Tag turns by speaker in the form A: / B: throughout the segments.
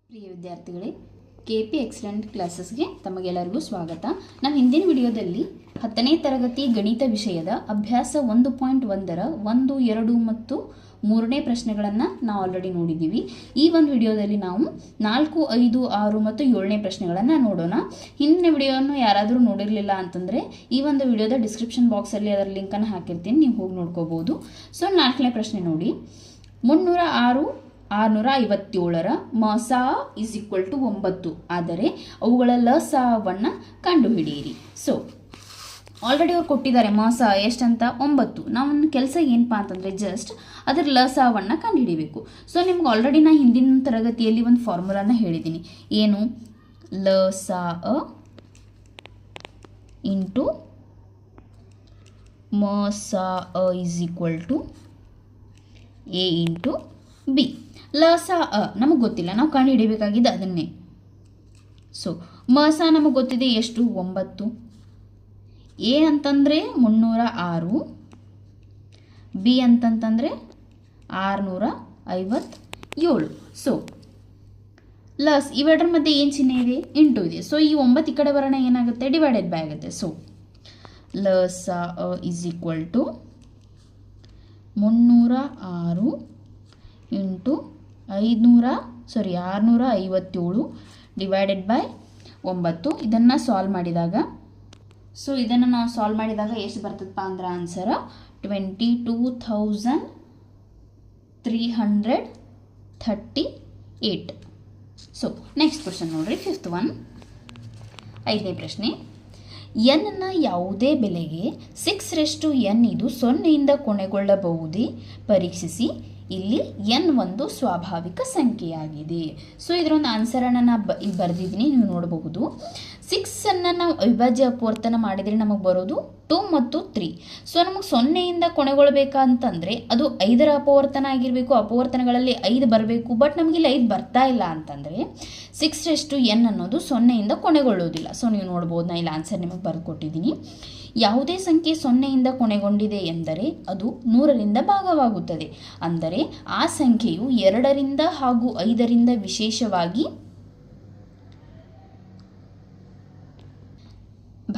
A: ಪ್ರಿಯ ವಿದ್ಯಾರ್ಥಿಗಳೇ, KP excellent ಕ್ಲಾಸಸ್ಗೆ ತಮಗೆಲ್ಲರಿಗೂ ಸ್ವಾಗತ. ನಾವು ಹಿಂದಿನ ವಿಡಿಯೋದಲ್ಲಿ 10ನೇ ತರಗತಿ ಗಣಿತ ವಿಷಯದ ಅಭ್ಯಾಸ 1.1ರ 1, 2 ಮತ್ತು 3ನೇ ಪ್ರಶ್ನೆಗಳನ್ನು ನಾವು ಆಲ್ರೆಡಿ ನೋಡಿದ್ದೀವಿ. ಈ ಒಂದು ವಿಡಿಯೋದಲ್ಲಿ ನಾವು 4, 5, 6 ಮತ್ತು 7ನೇ ಪ್ರಶ್ನೆಗಳನ್ನು ನೋಡೋಣ. ಹಿಂದಿನ ವಿಡಿಯೋವನ್ನು ಯಾರಾದರೂ ನೋಡಿರಲಿಲ್ಲ ಅಂತಂದರೆ ಈ ಒಂದು ವಿಡಿಯೋದ ಡಿಸ್ಕ್ರಿಪ್ಷನ್ ಬಾಕ್ಸಲ್ಲಿ ಅದರ ಲಿಂಕನ್ನು ಹಾಕಿರ್ತೀನಿ, ನೀವು ಹೋಗಿ ನೋಡ್ಕೋಬೋದು. ಸೊ 4ನೇ ಪ್ರಶ್ನೆ ನೋಡಿ. 306 657ರ ಮಸ ಇಸ್ ಈಕ್ವಲ್ ಟು 9, ಆದರೆ ಅವುಗಳ ಲಸವನ್ನು ಕಂಡುಹಿಡಿಯಿರಿ. ಸೊ ಆಲ್ರೆಡಿ ಅವ್ರು ಕೊಟ್ಟಿದ್ದಾರೆ ಮಸ ಎಷ್ಟಂತ 9. ನಾವು ಕೆಲಸ ಏನಪ್ಪ ಅಂತಂದರೆ ಜಸ್ಟ್ ಅದರ ಲಸವನ್ನು ಕಂಡುಹಿಡಿಬೇಕು. ಸೊ ನಿಮ್ಗೆ ಆಲ್ರೆಡಿ ನಾನು ಹಿಂದಿನ ತರಗತಿಯಲ್ಲಿ ಒಂದು ಫಾರ್ಮುಲಾನ ಹೇಳಿದ್ದೀನಿ. ಏನು? ಲಸ ಇಂಟು ಮಸ is equal to a into b. ಲಸ ನಮಗೆ ಗೊತ್ತಿಲ್ಲ, ನಾವು ಕಂಡು ಹಿಡಿಬೇಕಾಗಿದ್ದು ಅದನ್ನೇ. ಸೊ ಮಸ ನಮಗೆ ಗೊತ್ತಿದೆ ಎಷ್ಟು? 9. ಎ ಅಂತಂದರೆ 306, ಬಿ ಅಂತಂತಂದರೆ 657. ಸೊ ಲಸ್ ಇವೆರಡರ ಮಧ್ಯೆ ಏನು ಚಿಹ್ನೆ ಇದೆ? ಇಂಟು ಇದೆ. ಸೊ ಈ 9 ಈ ಕಡೆ ಬರೋಣ ಏನಾಗುತ್ತೆ? ಡಿವೈಡೆಡ್ ಬೈ ಆಗುತ್ತೆ. ಸೊ ಲಸ is equal to 306 into 657 divided by 9. ಇದನ್ನು ಸಾಲ್ವ್ ಮಾಡಿದಾಗ ಎಷ್ಟು ಬರ್ತದಪ್ಪ ಅಂದ್ರೆ ಆನ್ಸರ್ 22,338. ಸೊ ನೆಕ್ಸ್ಟ್ ಕ್ವಶನ್ ನೋಡ್ರಿ, 5th ಒನ್. 5ನೇ ಪ್ರಶ್ನೆ. ಎನ್ನ ಯಾವುದೇ ಬೆಲೆಗೆ 6n ಇದು 0ಯಿಂದ ಕೊನೆಗೊಳ್ಳಬಹುದೇ ಪರೀಕ್ಷಿಸಿ. ಇಲ್ಲಿ n ಒಂದು ಸ್ವಾಭಾವಿಕ ಸಂಖ್ಯೆಯಾಗಿದೆ. ಸೊ ಇದರೊಂದು ಆನ್ಸರನ್ನು ನಾನು ಬರೆದಿದ್ದೀನಿ, ನೀವು ನೋಡಬಹುದು. 6ಅನ್ನು ನಾವು ಅವಿಭಾಜ್ಯ ಅಪವರ್ತನ ಮಾಡಿದರೆ ನಮಗೆ ಬರೋದು 2 ಮತ್ತು 3. ಸೊ ನಮಗೆ 0ಯಿಂದ ಕೊನೆಗೊಳ್ಳಬೇಕಂತಂದರೆ ಅದು 5ರ ಅಪವರ್ತನ ಆಗಿರಬೇಕು. ಅಪವರ್ತನಗಳಲ್ಲಿ 5 ಬರಬೇಕು. ಬಟ್ ನಮಗಿಲ್ಲಿ 5 ಬರ್ತಾ ಇಲ್ಲ ಅಂತಂದರೆ 6n ಅನ್ನೋದು 0ಯಿಂದ ಕೊನೆಗೊಳ್ಳುವುದಿಲ್ಲ. ಸೊ ನೀವು ನೋಡ್ಬೋದು, ನಾನು ಇಲ್ಲಿ ಆನ್ಸರ್ ನಿಮಗೆ ಬರೆದು ಕೊಟ್ಟಿದ್ದೀನಿ. ಯಾವುದೇ ಸಂಖ್ಯೆ 0ಯಿಂದ ಕೊನೆಗೊಂಡಿದೆ ಎಂದರೆ ಅದು 100ರಿಂದ ಭಾಗವಾಗುತ್ತದೆ. ಅಂದರೆ ಆ ಸಂಖ್ಯೆಯು 2ರಿಂದ ಹಾಗೂ 5ರಿಂದ ವಿಶೇಷವಾಗಿ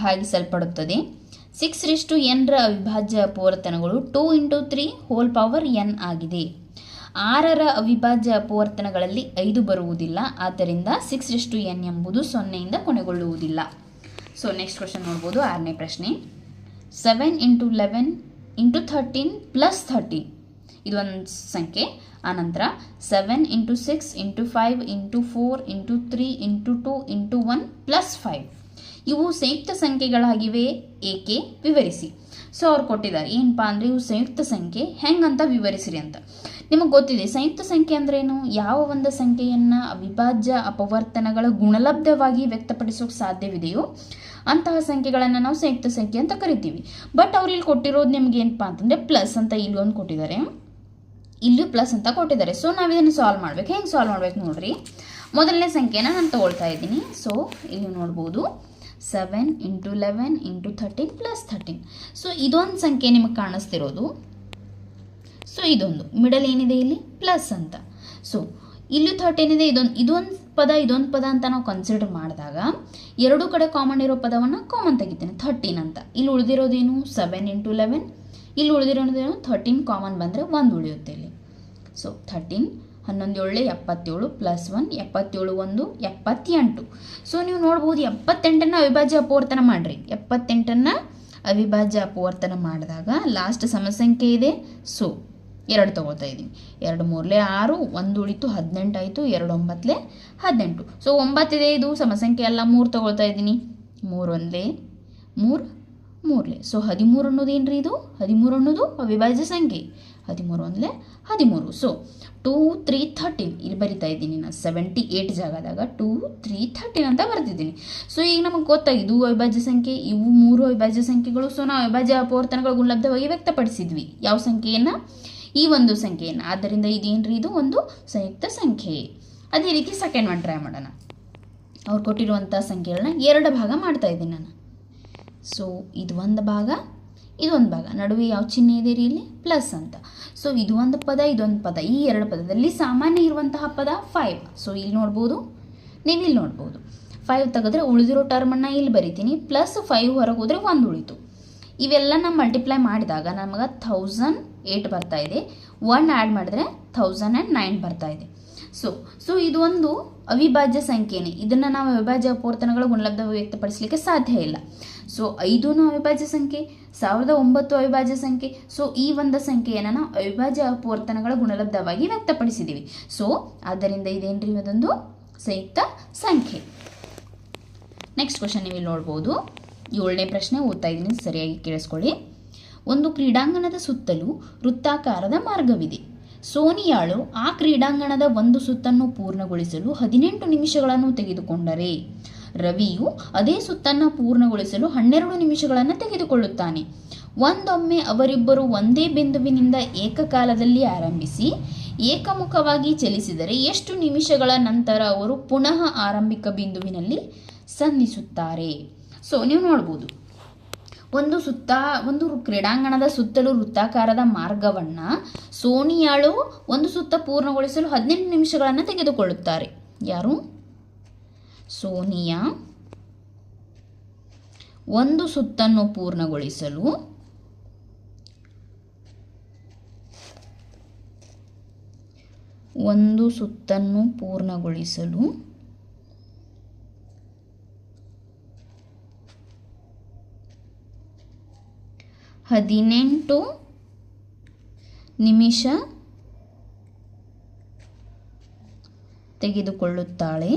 A: ಭಾಗಿಸಲ್ಪಡುತ್ತದೆ. 6n ರ ಅವಿಭಾಜ್ಯ ಅಪವರ್ತನಗಳು 2 × 3 ಹೋಲ್ ಪವರ್ n ಆಗಿದೆ. 6ರ ಅವಿಭಾಜ್ಯ ಅಪವರ್ತನಗಳಲ್ಲಿ 5 ಬರುವುದಿಲ್ಲ. ಆದ್ದರಿಂದ 6n ಎಂಬುದು 0ಯಿಂದ ಕೊನೆಗೊಳ್ಳುವುದಿಲ್ಲ. ಸೊ ನೆಕ್ಸ್ಟ್ ಕ್ವಶನ್ ನೋಡ್ಬೋದು, 6ನೇ ಪ್ರಶ್ನೆ. 7 × 11 × 13 + 13 ಇದೊಂದು ಸಂಖ್ಯೆ. ಆನಂತರ 7 × 6 × 5 × 4 × 3 × 2 × 1 + 5 ಇವು ಸಂಯುಕ್ತ ಸಂಖ್ಯೆಗಳಾಗಿವೆ, ಏಕೆ ವಿವರಿಸಿ. ಸೊ ಅವ್ರು ಕೊಟ್ಟಿದ್ದಾರೆ ಏನಪ್ಪಾ ಅಂದರೆ ಇವು ಸಂಯುಕ್ತ ಸಂಖ್ಯೆ ಹೆಂಗಂತ ವಿವರಿಸಿರಿ ಅಂತ. ನಿಮಗೆ ಗೊತ್ತಿದೆ ಸಂಯುಕ್ತ ಸಂಖ್ಯೆ ಅಂದ್ರೇನು? ಯಾವ ಒಂದು ಸಂಖ್ಯೆಯನ್ನು ಅವಿಭಾಜ್ಯ ಅಪವರ್ತನಗಳ ಗುಣಲಬ್ಧವಾಗಿ ವ್ಯಕ್ತಪಡಿಸೋಕೆ ಸಾಧ್ಯವಿದೆಯೋ ಅಂತಹ ಸಂಖ್ಯೆಗಳನ್ನು ನಾವು ಸಂಯುಕ್ತ ಸಂಖ್ಯೆ ಅಂತ ಕರಿತೀವಿ. ಬಟ್ ಅವ್ರು ಇಲ್ಲಿ ಕೊಟ್ಟಿರೋದು ನಿಮ್ಗೆ ಏನಪ್ಪಾ ಅಂತಂದರೆ ಪ್ಲಸ್ ಅಂತ ಇಲ್ಲಿ ಒಂದು ಕೊಟ್ಟಿದ್ದಾರೆ, ಇಲ್ಲೂ ಪ್ಲಸ್ ಅಂತ ಕೊಟ್ಟಿದ್ದಾರೆ. ಸೊ ನಾವು ಇದನ್ನು ಸಾಲ್ವ್ ಮಾಡ್ಬೇಕು. ಹೆಂಗೆ ಸಾಲ್ವ್ ಮಾಡ್ಬೇಕು ನೋಡ್ರಿ. ಮೊದಲನೇ ಸಂಖ್ಯೆನ ನಾನು ತಗೊಳ್ತಾ ಇದ್ದೀನಿ. ಸೊ ಇಲ್ಲಿ ನೋಡ್ಬೋದು 7 × 11 × 13 + 13. ಸೊ ಇದೊಂದು ಸಂಖ್ಯೆ ನಿಮಗೆ ಕಾಣಿಸ್ತಿರೋದು. ಸೊ ಇದೊಂದು ಮಿಡಲ್ ಏನಿದೆ ಇಲ್ಲಿ ಪ್ಲಸ್ ಅಂತ. ಸೊ ಇಲ್ಲೂ 13 ಇದೆ. ಇದೊಂದು ಪದ ಅಂತ ನಾವು ಕನ್ಸಿಡರ್ ಮಾಡಿದಾಗ ಎರಡೂ ಕಡೆ ಕಾಮನ್ ಇರೋ ಪದವನ್ನು ಕಾಮನ್ ತೆಗಿತೇನೆ 13 ಅಂತ. ಇಲ್ಲಿ ಉಳಿದಿರೋದೇನು 7 × 11, ಇಲ್ಲಿ ಉಳಿದಿರೋದೇನು 13 ಕಾಮನ್ ಬಂದರೆ 1 ಉಳಿಯುತ್ತೆ ಇಲ್ಲಿ. ಸೊ 13 11 7 77 + 1 77 1 78. ಸೊ ನೀವು ನೋಡ್ಬೋದು 78ನ್ನು ಅವಿಭಾಜ್ಯ ಅಪವರ್ತನ ಮಾಡಿರಿ. 78ನ್ನು ಅವಿಭಾಜ್ಯ ಅಪವರ್ತನ ಮಾಡಿದಾಗ ಲಾಸ್ಟ್ ಸಮಸಂಖ್ಯೆ ಇದೆ. ಸೊ 2 ತಗೊಳ್ತಾ ಇದ್ದೀನಿ. 2 3 6, 1 ಉಳಿತು 18 ಆಯಿತು, 2 9 18. ಸೊ 9 ಇದೆ, ಇದು ಸಮಸಂಖ್ಯೆ ಅಲ್ಲ. 3 ತಗೊಳ್ತಾ ಇದ್ದೀನಿ. 3 1 3 3. ಸೊ 13 ಅನ್ನೋದು ಏನ್ರಿ? ಇದು 13 ಅನ್ನೋದು ಅವಿಭಾಜ್ಯ ಸಂಖ್ಯೆ. 13 1 13. ಸೊ 2 3 13 ಇಲ್ಲಿ ಬರಿತಾ ಇದ್ದೀನಿ ನಾನು 78 ಜಾಗದಾಗ 2 3 13 ಅಂತ ಬರ್ತಿದ್ದೀನಿ. ಸೊ ಈಗ ನಮಗೆ ಗೊತ್ತಾಗಿದ್ದು ಅವಿಭಾಜ್ಯ ಸಂಖ್ಯೆ, ಇವು 3 ಅವಿಭಾಜ್ಯ ಸಂಖ್ಯೆಗಳು. ಸೊ ನಾವು ಅವಿಭಾಜ್ಯ ಅಪವರ್ತನಗಳು ಗುಣಲಬ್ಧವಾಗಿ ವ್ಯಕ್ತಪಡಿಸಿದ್ವಿ ಯಾವ ಸಂಖ್ಯೆಯನ್ನು? ಈ ಒಂದು ಸಂಖ್ಯೆಯನ್ನು. ಆದ್ದರಿಂದ ಇದೇನ್ರಿ? ಇದು ಒಂದು ಸಂಯುಕ್ತ ಸಂಖ್ಯೆ. ಅದೇ ರೀತಿ ಸೆಕೆಂಡ್ ಒನ್ ಟ್ರೈ ಮಾಡೋಣ. ಅವ್ರು ಕೊಟ್ಟಿರುವಂಥ ಸಂಖ್ಯೆಗಳನ್ನ 2 ಭಾಗ ಮಾಡ್ತಾ ಇದ್ದೀನಿ ನಾನು. ಸೊ ಇದು ಒಂದು ಭಾಗ, ಇದೊಂದು ಭಾಗ, ನಡುವೆ ಯಾವ ಚಿಹ್ನೆ ಇದೆ ರೀ ಇಲ್ಲಿ, ಪ್ಲಸ್ ಅಂತ. ಸೊ ಇದು ಒಂದು ಪದ, ಇದೊಂದು ಪದ, ಈ ಎರಡು ಪದದಲ್ಲಿ ಸಾಮಾನ್ಯ ಇರುವಂತಹ ಪದ 5. ಸೊ ಇಲ್ಲಿ ನೋಡ್ಬೋದು, ನೀವು ಇಲ್ಲಿ ನೋಡ್ಬೋದು 5 ತೆಗೆದ್ರೆ ಉಳಿದಿರೋ ಟರ್ಮನ್ನು ಇಲ್ಲಿ ಬರಿತೀನಿ, ಪ್ಲಸ್ 5 ಹೊರಗೆ ಹೋದರೆ 1 ಉಳಿತು. ಇವೆಲ್ಲ ನಾವು ಮಲ್ಟಿಪ್ಲೈ ಮಾಡಿದಾಗ ನಮಗೆ 1008 ಬರ್ತಾ ಇದೆ. 1 ಆ್ಯಡ್ ಮಾಡಿದ್ರೆ 1009 ಬರ್ತಾ ಇದೆ. ಸೊ ಇದು ಒಂದು ಅವಿಭಾಜ್ಯ ಸಂಖ್ಯೆನೇ. ಇದನ್ನು ನಾವು ಅವಿಭಾಜ್ಯ ಅಪವರ್ತನಗಳ ಗುಣಲಬ್ಧ ವ್ಯಕ್ತಪಡಿಸಲಿಕ್ಕೆ ಸಾಧ್ಯ ಇಲ್ಲ. ಸೊ 5 ಅವಿಭಾಜ್ಯ ಸಂಖ್ಯೆ, 1009 ಅವಿಭಾಜ್ಯ ಸಂಖ್ಯೆ. ಸೊ ಈ ಒಂದು ಸಂಖ್ಯೆಯನ್ನು ನಾವು ಅವಿಭಾಜ್ಯ ಅಪವರ್ತನಗಳ ಗುಣಲಬ್ಧವಾಗಿ ವ್ಯಕ್ತಪಡಿಸಿದ್ದೀವಿ. ಸೊ ಆದ್ದರಿಂದ ಇದೇನ್ರಿ, ಇದೊಂದು ಸಂಯುಕ್ತ ಸಂಖ್ಯೆ. ನೆಕ್ಸ್ಟ್ ಕ್ವಶನ್ ನೀವು ಇಲ್ಲಿ ನೋಡ್ಬೋದು. 7ನೇ ಪ್ರಶ್ನೆ ಓದ್ತಾ ಇದ್ದೀನಿ, ಸರಿಯಾಗಿ ಕೇಳಿಸ್ಕೊಳ್ಳಿ. ಒಂದು ಕ್ರೀಡಾಂಗಣದ ಸುತ್ತಲೂ ವೃತ್ತಾಕಾರದ ಮಾರ್ಗವಿದೆ. ಸೋನಿಯಾಳು ಆ ಕ್ರೀಡಾಂಗಣದ ಒಂದು ಸುತ್ತನ್ನು ಪೂರ್ಣಗೊಳಿಸಲು 18 ನಿಮಿಷಗಳನ್ನು ತೆಗೆದುಕೊಂಡರೆ, ರವಿಯು ಅದೇ ಸುತ್ತನ್ನು ಪೂರ್ಣಗೊಳಿಸಲು 12 ನಿಮಿಷಗಳನ್ನು ತೆಗೆದುಕೊಳ್ಳುತ್ತಾನೆ. ಒಂದೊಮ್ಮೆ ಅವರಿಬ್ಬರು ಒಂದೇ ಬಿಂದುವಿನಿಂದ ಏಕಕಾಲದಲ್ಲಿ ಆರಂಭಿಸಿ ಏಕಮುಖವಾಗಿ ಚಲಿಸಿದರೆ ಎಷ್ಟು ನಿಮಿಷಗಳ ನಂತರ ಅವರು ಪುನಃ ಆರಂಭಿಕ ಬಿಂದುವಿನಲ್ಲಿ ಸಂಧಿಸುತ್ತಾರೆ? ಸೊ ನೀವು ನೋಡ್ಬೋದು, ಒಂದು ಕ್ರೀಡಾಂಗಣದ ಸುತ್ತಲೂ ವೃತ್ತಾಕಾರದ ಮಾರ್ಗವನ್ನು ಸೋನಿಯಾಳು ಒಂದು ಸುತ್ತ ಪೂರ್ಣಗೊಳಿಸಲು 18 ನಿಮಿಷಗಳನ್ನು ತೆಗೆದುಕೊಳ್ಳುತ್ತಾರೆ. ಯಾರು? ಸೋನಿಯಾ ಒಂದು ಸುತ್ತನ್ನು ಪೂರ್ಣಗೊಳಿಸಲು 18 ನಿಮಿಷ ತೆಗೆದುಕೊಳ್ಳುತ್ತಾಳೆ.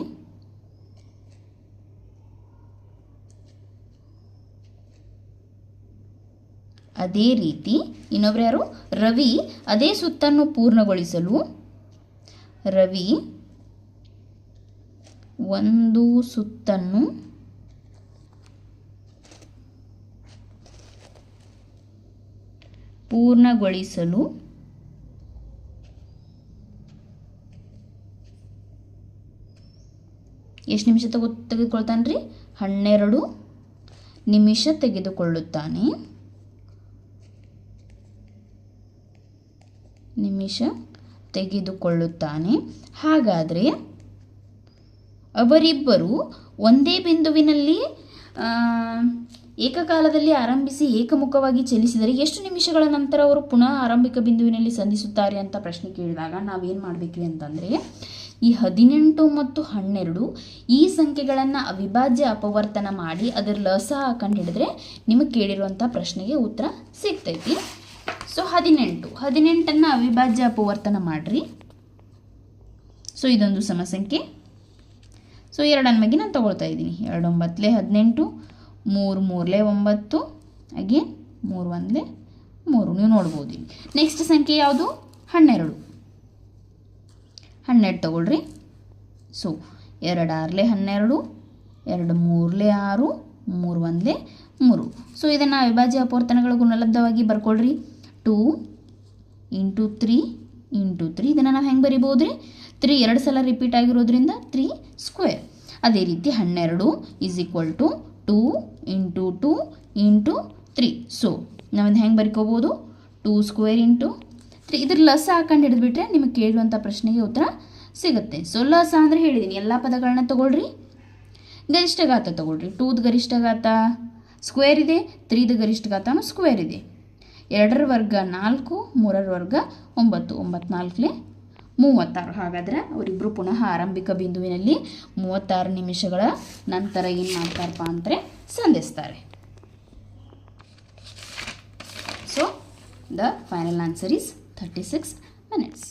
A: ಅದೇ ರೀತಿ ಇನ್ನೊಬ್ರು ಯಾರು? ರವಿ ಅದೇ ಸುತ್ತನ್ನು ಪೂರ್ಣಗೊಳಿಸಲು ಒಂದು ಸುತ್ತನ್ನು ಪೂರ್ಣಗೊಳಿಸಲು ಎಷ್ಟು ನಿಮಿಷ ತೆಗೆದುಕೊಳ್ತಾನೆ ರೀ? 12 ನಿಮಿಷ ತೆಗೆದುಕೊಳ್ಳುತ್ತಾನೆ. ಹಾಗಾದರೆ ಅವರಿಬ್ಬರು ಒಂದೇ ಬಿಂದುವಿನಲ್ಲಿ ಏಕಕಾಲದಲ್ಲಿ ಆರಂಭಿಸಿ ಏಕಮುಖವಾಗಿ ಚಲಿಸಿದರೆ ಎಷ್ಟು ನಿಮಿಷಗಳ ನಂತರ ಅವರು ಪುನಃ ಆರಂಭಿಕ ಬಿಂದುವಿನಲ್ಲಿ ಸಂಧಿಸುತ್ತಾರೆ ಅಂತ ಪ್ರಶ್ನೆ ಕೇಳಿದಾಗ ನಾವೇನು ಮಾಡಬೇಕ್ರಿ ಅಂತಂದರೆ, ಈ 18 ಮತ್ತು 12 ಈ ಸಂಖ್ಯೆಗಳನ್ನು ಅವಿಭಾಜ್ಯ ಅಪವರ್ತನ ಮಾಡಿ ಅದರ ಲಸ ಕಂಡುಹಿಡಿದ್ರೆ ನಿಮಗೆ ಕೇಳಿರುವಂಥ ಪ್ರಶ್ನೆಗೆ ಉತ್ತರ ಸಿಗ್ತೈತಿ. ಸೊ 18 ಅವಿಭಾಜ್ಯ ಅಪವರ್ತನ ಮಾಡಿರಿ. ಸೊ ಇದೊಂದು ಸಮಸಂಖ್ಯೆ. ಸೊ 2 ಬಗ್ಗೆ ನಾನು ತಗೊಳ್ತಾ ಇದ್ದೀನಿ. 2 9 18, 3 3 9, ಅಗೇನ್ 3 1 3. ನೀವು ನೋಡ್ಬೋದು. ನೆಕ್ಸ್ಟ್ ಸಂಖ್ಯೆ ಯಾವುದು? 12 ತಗೊಳ್ರಿ. ಸೊ 2 6 12, 2 3 6, 3 1 3. ಸೊ ಇದನ್ನು ಅವಿಭಾಜ್ಯ ಅಪವರ್ತನಗಳ ಗುಣಲಬ್ಧವಾಗಿ ಬರ್ಕೊಳ್ರಿ. 2 × 3 × 3. ಇದನ್ನು ನಾವು ಹೆಂಗೆ ಬರಿಬೋದು ರೀ? 3 2 ಸಲ ರಿಪೀಟ್ ಆಗಿರೋದ್ರಿಂದ 3 ಸ್ಕ್ವೇರ್. ಅದೇ ರೀತಿ 12 = 2 × 2 × 3. ಸೊ ನಾವಿದು ಹೆಂಗೆ ಬರ್ಕೋಬೋದು? 2 ಸ್ಕ್ವೇರ್ × 3. ಇದ್ರ ಲಸ ಹಾಕೊಂಡು ಹಿಡಿದ್ಬಿಟ್ರೆ ನಿಮಗೆ ಕೇಳುವಂಥ ಪ್ರಶ್ನೆಗೆ ಉತ್ತರ ಸಿಗುತ್ತೆ. ಸೊ ಲಸ ಅಂದರೆ ಹೇಳಿದ್ದೀನಿ, ಎಲ್ಲ ಪದಗಳನ್ನ ತಗೊಳ್ರಿ. ಗರಿಷ್ಠ ಘಾತ ತಗೊಳ್ರಿ. 2ದ ಗರಿಷ್ಠ ಘಾತ ಸ್ಕ್ವೇರ್ ಇದೆ, 3ದ ಗರಿಷ್ಠ ಘಾತನೂ ಸ್ಕ್ವೇರ್ ಇದೆ. 2ರ ವರ್ಗ 4, 3ರ ವರ್ಗ 9, 9 4 36. ಹಾಗಾದರೆ ಅವರಿಬ್ಬರು ಪುನಃ ಆರಂಭಿಕ ಬಿಂದುವಿನಲ್ಲಿ 36 ನಿಮಿಷಗಳ ನಂತರ ಏನು ಮಾಡ್ತಾರಪ್ಪ ಅಂದರೆ ಸಂಧಿಸ್ತಾರೆ. So the final answer is 36 minutes.